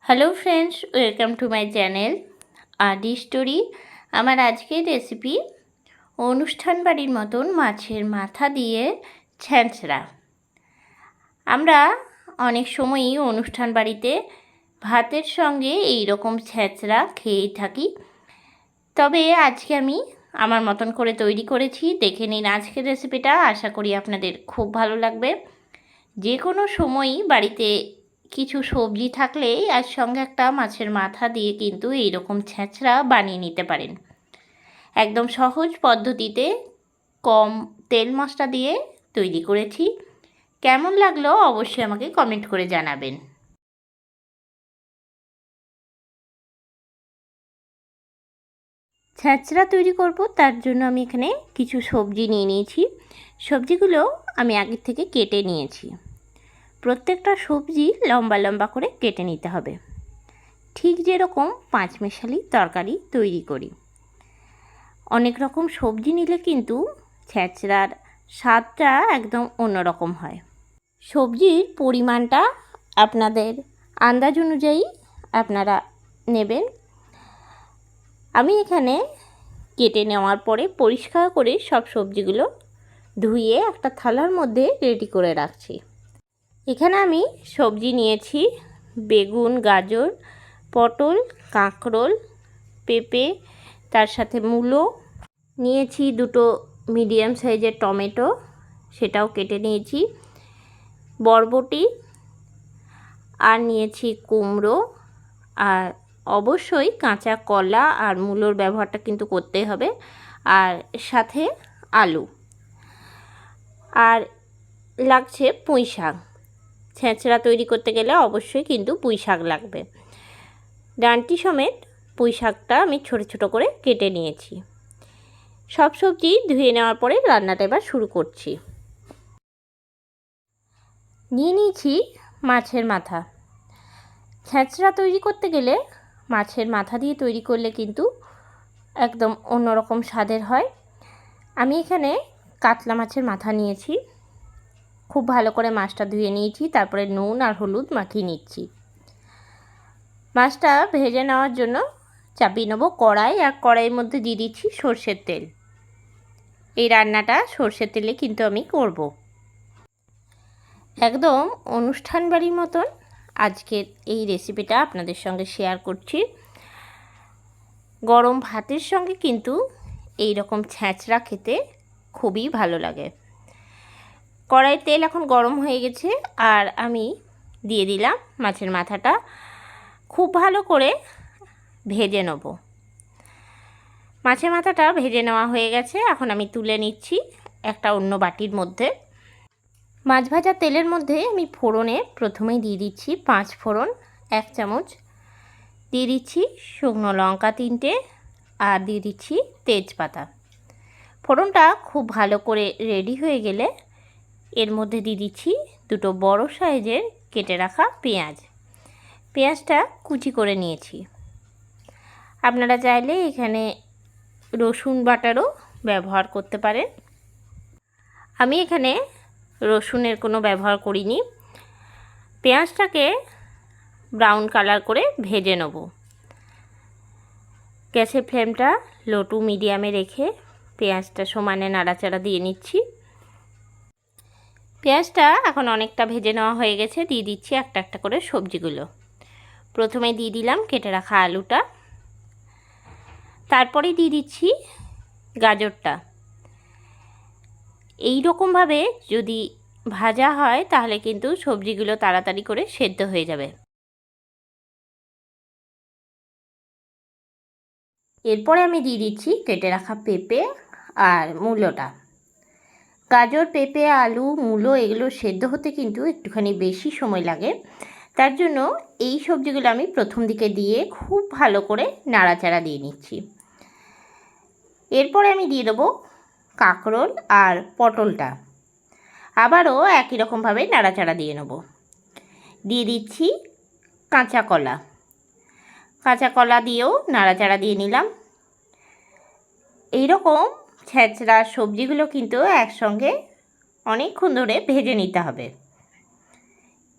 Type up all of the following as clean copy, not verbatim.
Hello friends, welcome to my channel আদি story. আমার আজকের রেসিপি অনুষ্ঠান বাড়ির মতন মাছের মাথা দিয়ে ছ্যাঁচড়া। আমরা অনেক সময়ই অনুষ্ঠান বাড়িতে ভাতের সঙ্গে এই রকম ছ্যাঁচড়া খেয়েই থাকি, তবে আজকে আমি আমার মতন করে তৈরি করেছি। দেখে নিন আজকের রেসিপিটা, আশা করি আপনাদের খুব ভালো লাগবে। যে কোনো সময়ই বাড়িতে কিছু সবজি থাকলেই আর সঙ্গে একটা মাছের মাথা দিয়ে কিন্তু এইরকম ছ্যাঁচড়া বানিয়ে নিতে পারেন। একদম সহজ পদ্ধতিতে কম তেল মশলা দিয়ে তৈরি করেছি। কেমন লাগলো অবশ্যই আমাকে কমেন্ট করে জানাবেন। ছ্যাঁচড়া তৈরি করব, তার জন্য আমি এখানে কিছু সবজি নিয়ে নিয়েছি। সবজিগুলো আমি আগের থেকে কেটে নিয়েছি। প্রত্যেকটা সবজি লম্বা লম্বা করে কেটে নিতে হবে, ঠিক যেরকম পাঁচমেশালি তরকারি তৈরি করি। অনেক রকম সবজি নিলে কিন্তু ছ্যাঁচড়ার স্বাদটা একদম অন্যরকম হয়। সবজির পরিমাণটা আপনাদের আন্দাজ অনুযায়ী আপনারা নেবেন। আমি এখানে কেটে নেওয়ার পরে পরিষ্কার করে সব সবজিগুলো ধুয়ে একটা থালার মধ্যে রেডি করে রাখছি। এখানে আমি সবজি নিয়েছি বেগুন, গাজর, পটল, কাঁকরোল, পেঁপে, তার সাথে মূলো নিয়েছি, দুটো মিডিয়াম সাইজের টমেটো সেটাও কেটে নিয়েছি, বরবটি, আর নিয়েছি কুমড়ো, আর অবশ্যই কাঁচা কলা আর মূলোর ব্যবহারটা কিন্তু করতেই হবে, আর সাথে আলু, আর লাগছে পুঁই শাক। ছ্যাঁচড়া তৈরি করতে গেলে অবশ্যই কিন্তু পুঁই শাক লাগবে। ডাঁটি সমেত পুঁই শাকটা আমি ছোট ছোট করে কেটে নিয়েছি। সব সবজি ধুয়ে নেওয়ার পরে রান্নাটা এবার শুরু করছি। নিয়ে নিয়েছি মাছের মাথা। ছ্যাঁচড়া তৈরি করতে গেলে মাছের মাথা দিয়ে তৈরি করলে কিন্তু একদম অন্যরকম স্বাদের হয়। আমি এখানে কাতলা মাছের মাথা নিয়েছি। খুব ভালো করে মাছটা ধুয়ে নিয়েছি, তারপরে নুন আর হলুদ মাখিয়ে নিচ্ছি। মাছটা ভেজে নেওয়ার জন্য চাপিয়ে নেবো কড়াই, আর কড়াইয়ের মধ্যে দিয়ে দিচ্ছি সর্ষের তেল। এই রান্নাটা সর্ষের তেলে কিন্তু আমি করব। একদম অনুষ্ঠান বাড়ির মতন আজকের এই রেসিপিটা আপনাদের সঙ্গে শেয়ার করছি। গরম ভাতের সঙ্গে কিন্তু এই রকম ছ্যাঁচড়া খেতে খুবই ভালো লাগে। কড়াইয়ের তেল এখন গরম হয়ে গেছে, আর আমি দিয়ে দিলাম মাছের মাথাটা। খুব ভালো করে ভেজে নেব। মাছের মাথাটা ভেজে নেওয়া হয়ে গেছে, এখন আমি তুলে নিচ্ছি একটা অন্য বাটির মধ্যে। মাছ ভাজা তেলের মধ্যে আমি ফোড়নে প্রথমেই দিয়ে দিচ্ছি 5 ফোড়ন 1 চামচ, দিয়ে দিচ্ছি শুকনো লঙ্কা 3টে, আর দিয়ে দিচ্ছি তেজপাতা। ফোড়নটা খুব ভালো করে রেডি হয়ে গেলে এর মধ্যে দিয়ে দিচ্ছি দুটো বড় সাইজের কেটে রাখা পেঁয়াজ। পেঁয়াজটা কুচি করে নিয়েছি। আপনারা চাইলে এখানে রসুন বাটারও ব্যবহার করতে পারেন। আমি এখানে রসুনের কোনো ব্যবহার করিনি। পেঁয়াজটাকে ব্রাউন কালার করে ভেজে নেব। গ্যাসের ফ্লেমটা লো টু মিডিয়ামে রেখে পেঁয়াজটা সমানে নাড়াচাড়া দিয়ে নিচ্ছি। পেঁয়াজটা এখন অনেকটা ভেজে নেওয়া হয়ে গেছে। দিয়ে দিচ্ছি একটা একটা করে সবজিগুলো। প্রথমে দিয়ে দিলাম কেটে রাখা আলুটা, তারপরে দিয়ে দিচ্ছি গাজরটা। এই রকমভাবে যদি ভাজা হয় তাহলে কিন্তু সবজিগুলো তাড়াতাড়ি করে সেদ্ধ হয়ে যাবে। এরপরে আমি দিয়ে দিচ্ছি কেটে রাখা পেঁপে আর মূলোটা। গাজর, পেঁপে, আলু, মূলো এগুলো সেদ্ধ হতে কিন্তু একটুখানি বেশি সময় লাগে, তার জন্য এই সবজিগুলো আমি প্রথম দিকে দিয়ে খুব ভালো করে নাড়াচাড়া দিয়ে নিচ্ছি। এরপরে আমি দিয়ে দেবো কাঁকরোল আর পটলটা, আবারও একই রকমভাবে নাড়াচাড়া দিয়ে নেব। দিয়ে দিচ্ছি কাঁচা কলা। কাঁচা কলা দিয়েও নাড়াচাড়া দিয়ে নিলাম। এইরকম ছ্যাঁচড়া সবজিগুলো কিন্তু একসঙ্গে অনেকক্ষণ ধরে ভেজে নিতে হবে।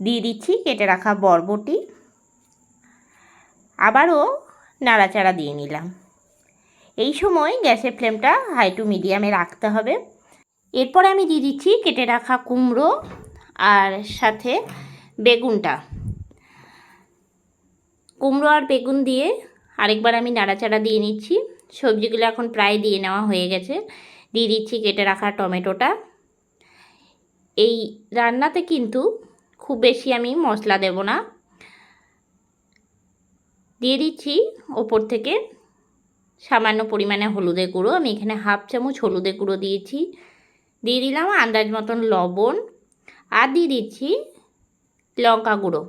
দিয়ে দিচ্ছি কেটে রাখা বরবটি, আবারও নাড়াচাড়া দিয়ে নিলাম। এই সময় গ্যাসের ফ্লেমটা হাই টু মিডিয়ামে রাখতে হবে। এরপরে আমি দিয়ে দিচ্ছি কেটে রাখা কুমড়ো আর সাথে বেগুনটা। কুমড়ো আর বেগুন দিয়ে আরেকবার আমি নাড়াচাড়া দিয়ে নিচ্ছি। সবজিগুলো এখন প্রায় দিয়ে নেওয়া হয়ে গেছে। দিয়ে দিচ্ছি কেটে রাখা টমেটোটা। এই রান্নাতে কিন্তু খুব বেশি আমি মশলা দেব না। দিয়ে দিচ্ছি ওপর থেকে সামান্য পরিমাণে হলুদের গুঁড়ো। আমি এখানে হাফ চামচ হলুদের গুঁড়ো দিয়েছি। দিয়ে দিলাম আন্দাজ মতন লবণ আর দিয়ে দিচ্ছি লঙ্কা গুঁড়ো।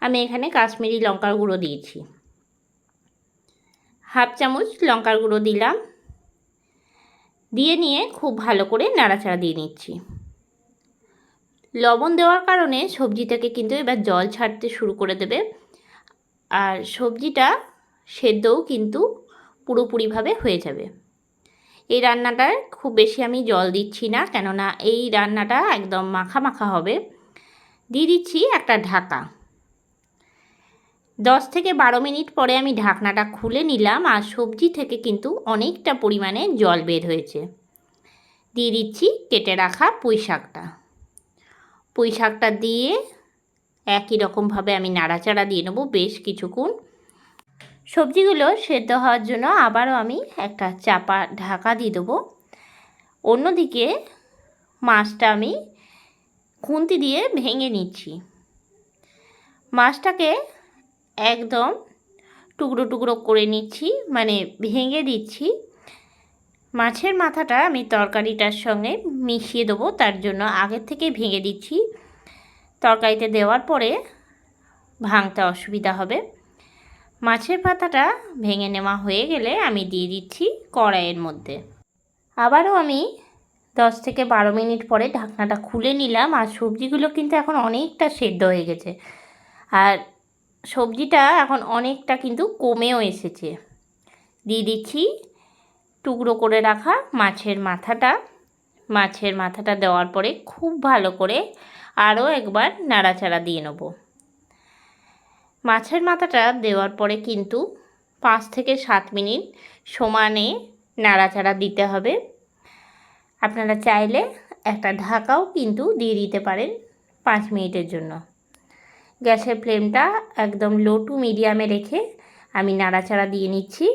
আমি এখানে কাশ্মীরি লঙ্কার গুঁড়ো দিয়েছি, হাফ চামচ লঙ্কার গুঁড়ো দিলাম। দিয়ে নিয়ে খুব ভালো করে নাড়াচাড়া দিয়ে নিচ্ছি। লবণ দেওয়ার কারণে সবজি থেকে কিন্তু এবার জল ছাড়তে শুরু করে দেবে, আর সবজিটা সেদ্ধও কিন্তু পুরোপুরিভাবে হয়ে যাবে। এই রান্নাটায় খুব বেশি আমি জল দিচ্ছি না, কেননা এই রান্নাটা একদম মাখা মাখা হবে। দিয়ে দিচ্ছি একটা ঢাকা। 10 থেকে 12 মিনিট পরে আমি ঢাকনাটা খুলে নিলাম, আর সবজি থেকে কিন্তু অনেকটা পরিমাণে জল বের হয়েছে। দিয়ে দিচ্ছি কেটে রাখা পুঁই শাকটা। পুঁই শাকটা দিয়ে একই রকমভাবে আমি নাড়াচাড়া দিয়ে নেবো বেশ কিছুক্ষণ। সবজিগুলো সেদ্ধ হওয়ার জন্য আবারও আমি একটা চাপা ঢাকা দিয়ে দেবো। অন্যদিকে মাছটা আমি খুন্তি দিয়ে ভেঙে নিচ্ছি। মাছটাকে একদম টুকরো টুকরো করে নিচ্ছি, মানে ভেঙে দিচ্ছি। মাছের মাথাটা আমি তরকারিটার সঙ্গে মিশিয়ে দেবো, তার জন্য আগের থেকে ভেঙে দিচ্ছি। তরকারিতে দেওয়ার পরে ভাঙতে অসুবিধা হবে। মাছের পাতাটা ভেঙে নেওয়া হয়ে গেলে আমি দিয়ে দিচ্ছি কড়াইয়ের মধ্যে। আবারও আমি 10 থেকে 12 মিনিট পরে ঢাকনাটা খুলে নিলাম, আর সবজিগুলো কিন্তু এখন অনেকটা সেদ্ধ হয়ে গেছে, আর সবজিটা এখন অনেকটা কিন্তু কমেও এসেছে। দিয়ে দিচ্ছি টুকরো করে রাখা মাছের মাথাটা। মাছের মাথাটা দেওয়ার পরে খুব ভালো করে আরও একবার নাড়াচাড়া দিয়ে নেব। মাছের মাথাটা দেওয়ার পরে কিন্তু 5 থেকে 7 মিনিট সমানে নাড়াচাড়া দিতে হবে। আপনারা চাইলে একটা ঢাকাও কিন্তু দিয়ে দিতে পারেন 5 মিনিটের জন্য। গ্যাসের ফ্লেমটা একদম লো টু মিডিয়ামে রেখে আমি নাড়াচাড়া দিয়ে নিচ্ছি।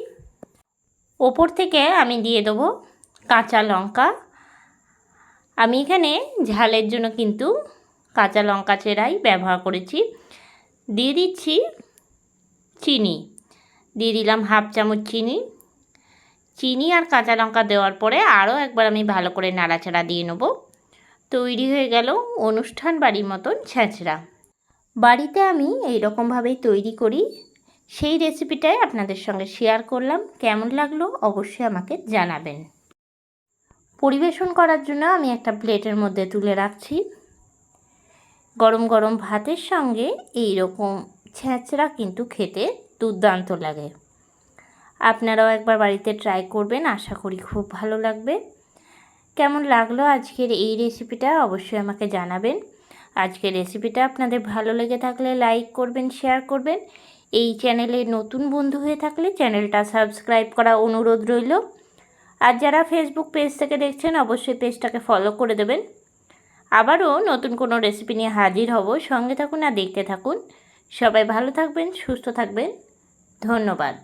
ওপর থেকে আমি দিয়ে দেবো কাঁচা লঙ্কা। আমি এখানে ঝালের জন্য কিন্তু কাঁচা লঙ্কা চেরাই ব্যবহার করেছি। দিয়ে দিচ্ছি চিনি। দিয়ে দিলাম হাফ চামচ চিনি। চিনি আর কাঁচা লঙ্কা দেওয়ার পরে আরও একবার আমি ভালো করে নাড়াচাড়া দিয়ে নেব। তৈরি হয়ে গেল অনুষ্ঠান বাড়ির মতন ছেঁচড়া। বাড়িতে আমি এই রকমভাবেই তৈরি করি, সেই রেসিপিটাই আপনাদের সঙ্গে শেয়ার করলাম। কেমন লাগলো অবশ্যই আমাকে জানাবেন। পরিবেশন করার জন্য আমি একটা প্লেটের মধ্যে তুলে রাখছি। গরম গরম ভাতের সঙ্গে এই রকম ছেঁচড়া কিন্তু খেতে দুর্দান্ত লাগে। আপনারাও একবার বাড়িতে ট্রাই করবেন, আশা করি খুব ভালো লাগবে। কেমন লাগলো আজকের এই রেসিপিটা অবশ্যই আমাকে জানাবেন। আজকের রেসিপিটা আপনাদের ভালো লেগে থাকলে লাইক করবেন, শেয়ার করবেন। এই চ্যানেলে নতুন বন্ধু হয়ে থাকলে চ্যানেলটা সাবস্ক্রাইব করা অনুরোধ রইল। আর যারা ফেসবুক পেজ থেকে দেখছেন অবশ্যই পেজটাকে ফলো করে দেবেন। আবারও নতুন কোনো রেসিপি নিয়ে হাজির হব, সঙ্গে থাকুন আর দেখতে থাকুন। সবাই ভালো থাকবেন, সুস্থ থাকবেন। ধন্যবাদ।